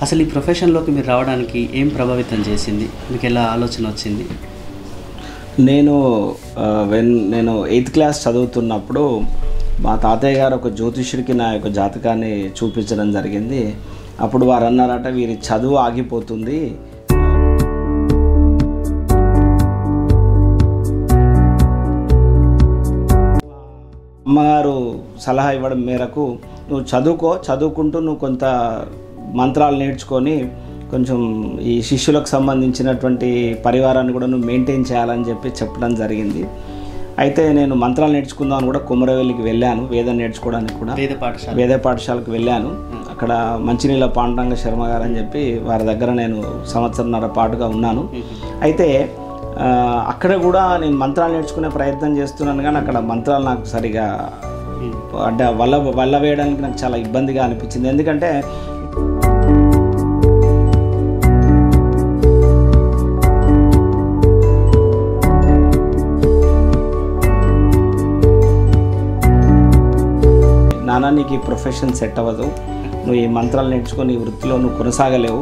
అసలు ఈ ప్రొఫెషన్లోకి మీరు రావడానికి ఏం ప్రభావితం చేసింది? మీకు ఎలా ఆలోచన వచ్చింది? నేను నేను 8th క్లాస్ చదువుతున్నప్పుడు మా తాతయ్య గారు ఒక జ్యోతిష్యుడికి నా యొక్క జాతకాన్ని చూపించడం జరిగింది. అప్పుడు వారు అన్నారట, వీరి చదువు ఆగిపోతుంది, అమ్మగారు సలహా ఇవ్వడం మేరకు నువ్వు చదువుకుంటూ నువ్వు కొంత మంత్రాలు నేర్చుకొని కొంచెం ఈ శిష్యులకు సంబంధించినటువంటి పరివారాన్ని కూడా నువ్వు మెయింటైన్ చేయాలని చెప్పి చెప్పడం జరిగింది. అయితే నేను మంత్రాలు నేర్చుకుందామని కూడా కుమరవెల్లికి వెళ్ళాను, వేదం నేర్చుకోవడానికి కూడా వేద పాఠశాలకు వెళ్ళాను. అక్కడ మంచినీళ్ళ పాండురంగ శర్మ గారు అని చెప్పి వారి దగ్గర నేను సంవత్సరంన్నర పాటుగా ఉన్నాను. అయితే అక్కడ కూడా నేను మంత్రాలు నేర్చుకునే ప్రయత్నం చేస్తున్నాను, కానీ అక్కడ మంత్రాలు నాకు సరిగా అంటే వల్ల వేయడానికి నాకు చాలా ఇబ్బందిగా అనిపించింది. ఎందుకంటే నాన్న, నీకు ఈ ప్రొఫెషన్ సెట్ అవ్వదు, నువ్వు ఈ మంత్రాలు నేర్చుకొని ఈ వృత్తిలో నువ్వు కొనసాగలేవు,